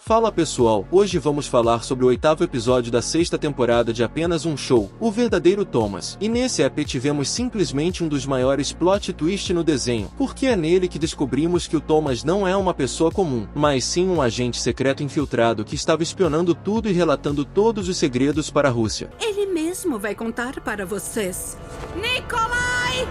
Fala pessoal, hoje vamos falar sobre o 8º episódio da 6ª temporada de Apenas um Show, o verdadeiro Thomas. E nesse EP tivemos simplesmente um dos maiores plot twist no desenho, porque é nele que descobrimos que o Thomas não é uma pessoa comum, mas sim um agente secreto infiltrado que estava espionando tudo e relatando todos os segredos para a Rússia. Ele mesmo vai contar para vocês. Nikolai!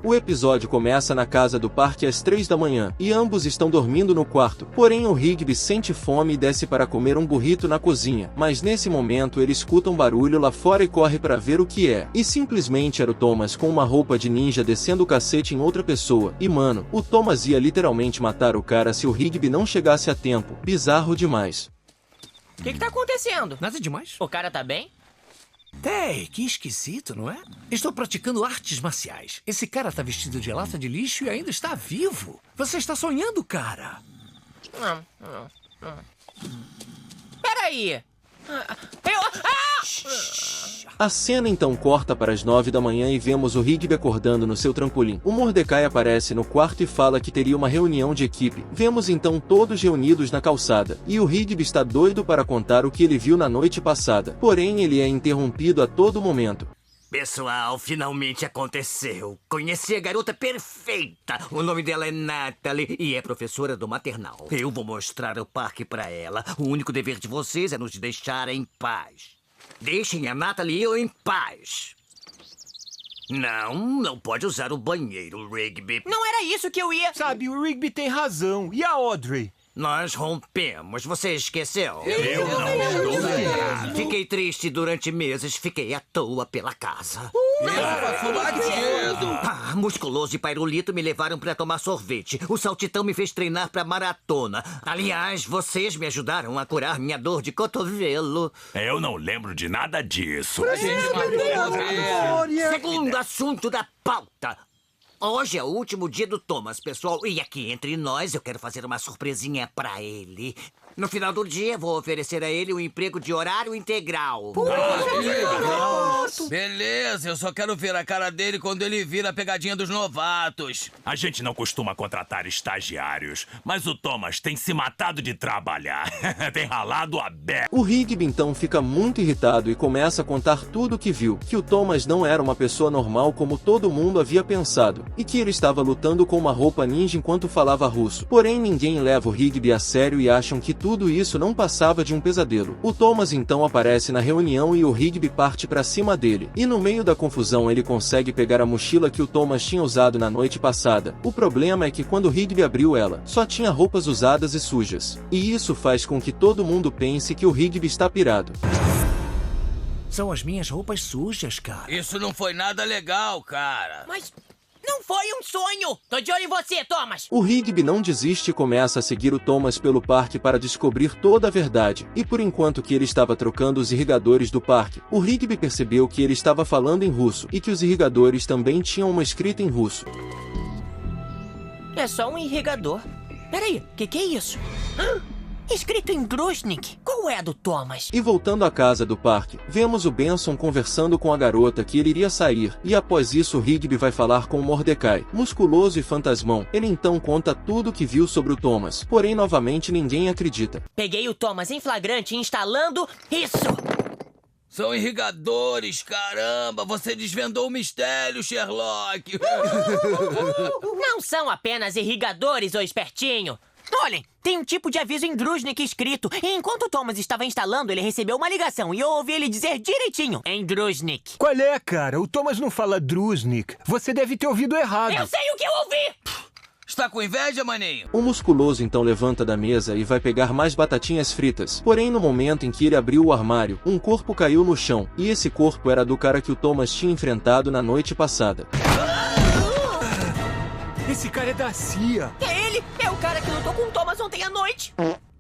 O episódio começa na casa do parque às 3 da manhã, e ambos estão dormindo no quarto. Porém o Rigby sente fome e desce para comer um burrito na cozinha, mas nesse momento ele escuta um barulho lá fora e corre para ver o que é. E simplesmente era o Thomas com uma roupa de ninja descendo o cacete em outra pessoa. E mano, o Thomas ia literalmente matar o cara se o Rigby não chegasse a tempo. Bizarro demais. O que tá acontecendo? Nada demais. O cara tá bem? Ei, que esquisito, não é? Estou praticando artes marciais. Esse cara tá vestido de lata de lixo e ainda está vivo. Você está sonhando, cara. Peraí. A cena então corta para as 9 da manhã e vemos o Rigby acordando no seu trampolim. O Mordecai aparece no quarto e fala que teria uma reunião de equipe. Vemos então todos reunidos na calçada, e o Rigby está doido para contar o que ele viu na noite passada. Porém ele é interrompido a todo momento. Pessoal, finalmente aconteceu. Conheci a garota perfeita. O nome dela é Natalie e é professora do maternal. Eu vou mostrar o parque pra ela. O único dever de vocês é nos deixar em paz. Deixem a Natalie e eu em paz. Não pode usar o banheiro, Rigby. Não era isso que eu ia... Sabe, o Rigby tem razão. E a Audrey? Nós rompemos. Você esqueceu? Eu não. Fiquei triste durante meses. Fiquei à toa pela casa. Musculoso e Pairulito me levaram pra tomar sorvete. O Saltitão me fez treinar pra maratona. Aliás, vocês me ajudaram a curar minha dor de cotovelo. Eu não lembro de nada disso. Segundo assunto da pauta. Hoje é o último dia do Thomas, pessoal. E aqui entre nós, eu quero fazer uma surpresinha pra ele. No final do dia, vou oferecer a ele um emprego de horário integral. Beleza, eu só quero ver a cara dele quando ele vira a pegadinha dos novatos. A gente não costuma contratar estagiários, mas o Thomas tem se matado de trabalhar. Tem ralado a beça. O Rigby então fica muito irritado e começa a contar tudo o que viu, que o Thomas não era uma pessoa normal como todo mundo havia pensado, e que ele estava lutando com uma roupa ninja enquanto falava russo. Porém ninguém leva o Rigby a sério e acham que tudo isso não passava de um pesadelo. O Thomas então aparece na reunião e o Rigby parte pra cima dele. E no meio da confusão ele consegue pegar a mochila que o Thomas tinha usado na noite passada. O problema é que quando o Rigby abriu ela, só tinha roupas usadas e sujas. E isso faz com que todo mundo pense que o Rigby está pirado. São as minhas roupas sujas, cara. Isso não foi nada legal, cara. Mas não foi um sonho! Tô de olho em você, Thomas! O Rigby não desiste e começa a seguir o Thomas pelo parque para descobrir toda a verdade. E por enquanto que ele estava trocando os irrigadores do parque, o Rigby percebeu que ele estava falando em russo e que os irrigadores também tinham uma escrita em russo. É só um irrigador. Peraí, que é isso? Escrito em Drusnik. Qual é a do Thomas? E voltando à casa do parque, vemos o Benson conversando com a garota que ele iria sair, e após isso o Rigby vai falar com o Mordecai, musculoso e fantasmão. Ele então conta tudo o que viu sobre o Thomas, porém novamente ninguém acredita. Peguei o Thomas em flagrante instalando isso! São irrigadores, caramba! Você desvendou o mistério, Sherlock! Não são apenas irrigadores, ô espertinho! Olhem, tem um tipo de aviso em Drusnik escrito. E enquanto o Thomas estava instalando, ele recebeu uma ligação. E eu ouvi ele dizer direitinho, em Drusnik. Qual é, cara? O Thomas não fala Drusnik. Você deve ter ouvido errado. Eu sei o que eu ouvi! Está com inveja, maninho? O musculoso então levanta da mesa e vai pegar mais batatinhas fritas. Porém no momento em que ele abriu o armário, um corpo caiu no chão. E esse corpo era do cara que o Thomas tinha enfrentado na noite passada. Esse cara é da CIA. É ele! É o cara que lutou com o Thomas ontem à noite!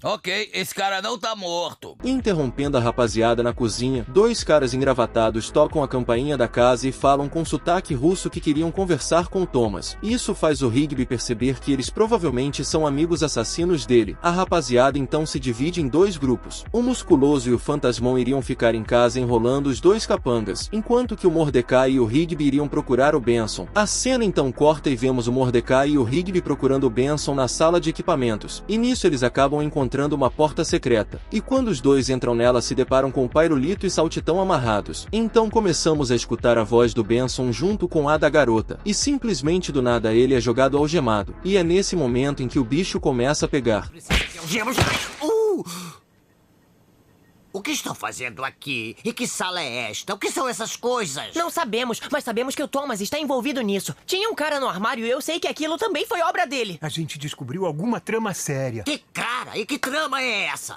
Ok, esse cara não tá morto. Interrompendo a rapaziada na cozinha, dois caras engravatados tocam a campainha da casa e falam com sotaque russo que queriam conversar com Thomas. Isso faz o Rigby perceber que eles provavelmente são amigos assassinos dele. A rapaziada então se divide em dois grupos. O musculoso e o fantasmão iriam ficar em casa enrolando os dois capangas, enquanto que o Mordecai e o Rigby iriam procurar o Benson. A cena então corta e vemos o Mordecai e o Rigby procurando o Benson na sala de equipamentos. E nisso eles acabam encontrando uma porta secreta, e quando os dois entram nela se deparam com Pairulito e Saltitão amarrados. Então começamos a escutar a voz do Benson junto com a da garota, e simplesmente do nada ele é jogado algemado, e é nesse momento em que o bicho começa a pegar. O que estão fazendo aqui? E que sala é esta? O que são essas coisas? Não sabemos, mas sabemos que o Thomas está envolvido nisso. Tinha um cara no armário e eu sei que aquilo também foi obra dele. A gente descobriu alguma trama séria. Que cara? E que trama é essa?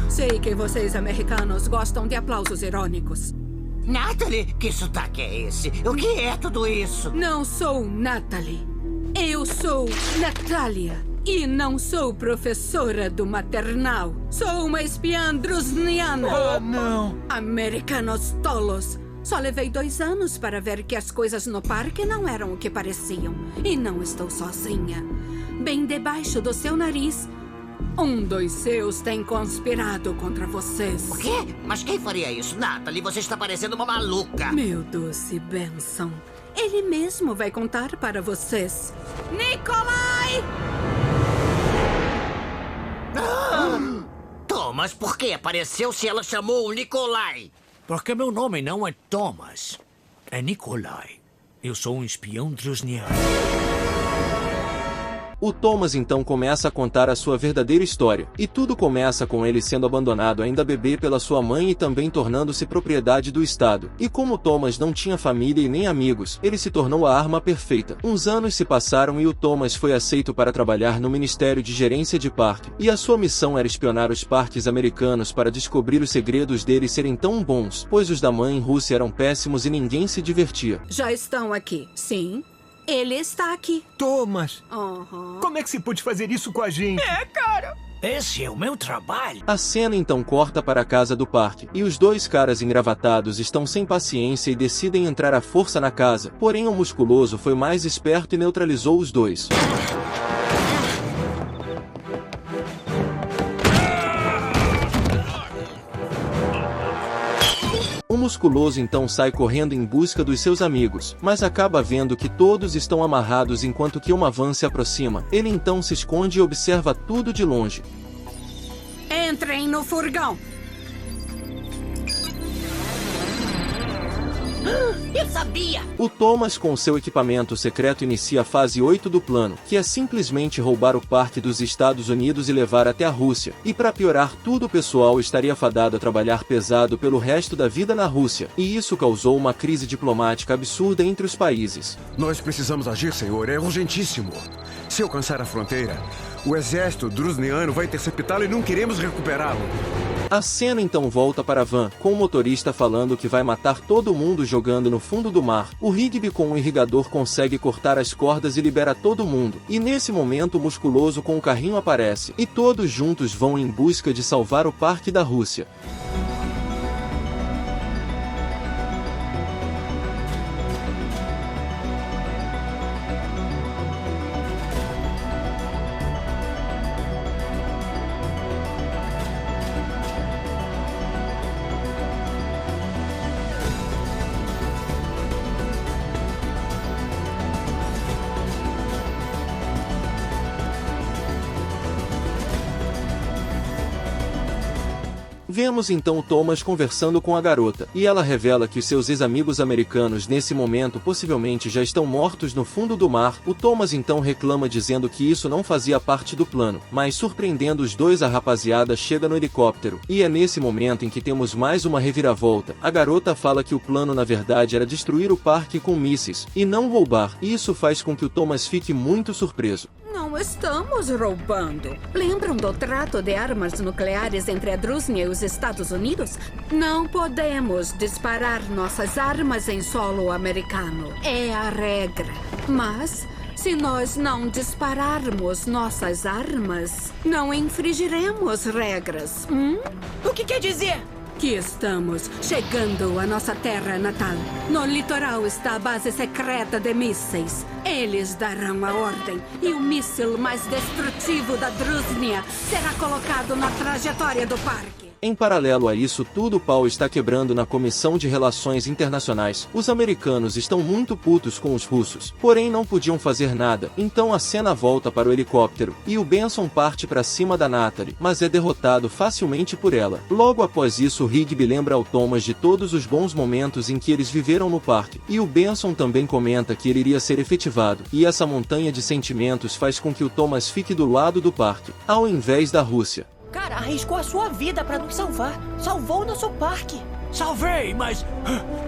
Sei que vocês americanos gostam de aplausos irônicos. Natalie, que sotaque é esse? O que é tudo isso? Não sou Natalie. Eu sou Natália. E não sou professora do maternal. Sou uma espiã drusniana. Oh, não. Americanos tolos. Só levei 2 anos para ver que as coisas no parque não eram o que pareciam. E não estou sozinha. Bem debaixo do seu nariz, um dos seus tem conspirado contra vocês. O quê? Mas quem faria isso? Natalie, você está parecendo uma maluca. Meu doce Benson. Ele mesmo vai contar para vocês. Nikolai! Thomas, por que apareceu se ela chamou o Nikolai? Porque meu nome não é Thomas. É Nikolai. Eu sou um espião drusniano. O Thomas então começa a contar a sua verdadeira história, e tudo começa com ele sendo abandonado ainda bebê pela sua mãe e também tornando-se propriedade do Estado. E como Thomas não tinha família e nem amigos, ele se tornou a arma perfeita. Uns anos se passaram e o Thomas foi aceito para trabalhar no Ministério de Gerência de Parque, e a sua missão era espionar os parques americanos para descobrir os segredos deles serem tão bons, pois os da mãe Rússia eram péssimos e ninguém se divertia. Já estão aqui, sim. Ele está aqui. Thomas, Uhum. como é que você pôde fazer isso com a gente? Esse é o meu trabalho. A cena então corta para a casa do parque, e os dois caras engravatados estão sem paciência e decidem entrar à força na casa, porém o musculoso foi mais esperto e neutralizou os dois. O musculoso então sai correndo em busca dos seus amigos, mas acaba vendo que todos estão amarrados enquanto que uma van se aproxima. Ele então se esconde e observa tudo de longe. Entrem no furgão. Eu sabia! O Thomas com seu equipamento secreto inicia a fase 8 do plano, que é simplesmente roubar o parque dos Estados Unidos e levar até a Rússia. E para piorar tudo, o pessoal estaria fadado a trabalhar pesado pelo resto da vida na Rússia. E isso causou uma crise diplomática absurda entre os países. Nós precisamos agir, senhor. É urgentíssimo. Se alcançar a fronteira, o exército drusniano vai interceptá-lo e não queremos recuperá-lo. A cena então volta para a van, com o motorista falando que vai matar todo mundo jogando no fundo do mar. O Rigby com o irrigador consegue cortar as cordas e libera todo mundo. E nesse momento o musculoso com o carrinho aparece, e todos juntos vão em busca de salvar o parque da Rússia. Vemos então o Thomas conversando com a garota, e ela revela que os seus ex-amigos americanos nesse momento possivelmente já estão mortos no fundo do mar. O Thomas então reclama dizendo que isso não fazia parte do plano, mas surpreendendo os dois, a rapaziada chega no helicóptero, e é nesse momento em que temos mais uma reviravolta. A garota fala que o plano na verdade era destruir o parque com mísseis, e não roubar. Isso faz com que o Thomas fique muito surpreso. Não estamos roubando. Lembram do trato de armas nucleares entre a Drusnia e os Estados Unidos? Não podemos disparar nossas armas em solo americano. É a regra. Mas, Se nós não dispararmos nossas armas, não infringiremos regras. O que quer dizer? Que estamos chegando à nossa terra natal. No litoral está a base secreta de mísseis. Eles darão a ordem e o míssil mais destrutivo da Drusnia será colocado na trajetória do parque. Em paralelo a isso tudo, o pau está quebrando na Comissão de Relações Internacionais. Os americanos estão muito putos com os russos, porém não podiam fazer nada. Então a cena volta para o helicóptero, e o Benson parte para cima da Natalie, mas é derrotado facilmente por ela. Logo após isso, o Rigby lembra ao Thomas de todos os bons momentos em que eles viveram no parque, e o Benson também comenta que ele iria ser efetivado, e essa montanha de sentimentos faz com que o Thomas fique do lado do parque, ao invés da Rússia. Cara, arriscou a sua vida pra nos salvar. Salvou o nosso parque. Salvei, mas...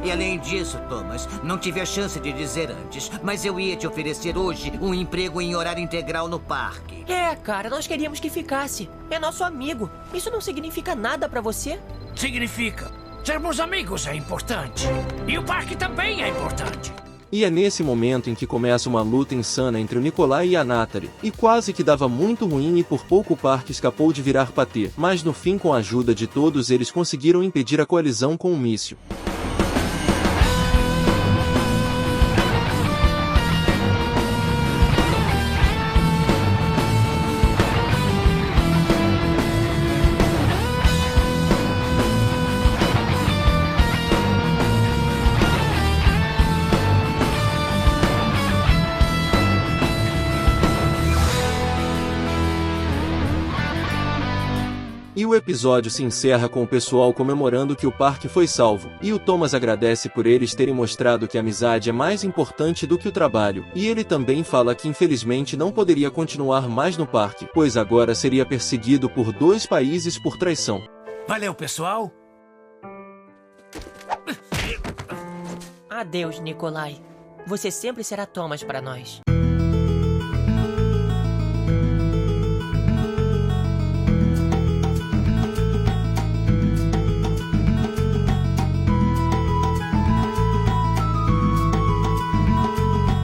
E além disso, Thomas, não tive a chance de dizer antes, mas eu ia te oferecer hoje um emprego em horário integral no parque. É, cara, nós queríamos que ficasse. É nosso amigo. Isso não significa nada pra você? Significa. Sermos amigos é importante. E o parque também é importante. E é nesse momento em que começa uma luta insana entre o Nikolai e a Natalie, e quase que dava muito ruim e por pouco o parque escapou de virar patê, mas no fim, com a ajuda de todos eles, conseguiram impedir a colisão com o míssil. E o episódio se encerra com o pessoal comemorando que o parque foi salvo, e o Thomas agradece por eles terem mostrado que a amizade é mais importante do que o trabalho, e ele também fala que infelizmente não poderia continuar mais no parque, pois agora seria perseguido por 2 países por traição. Valeu, pessoal. Adeus, Nikolai. Você sempre será Thomas para nós.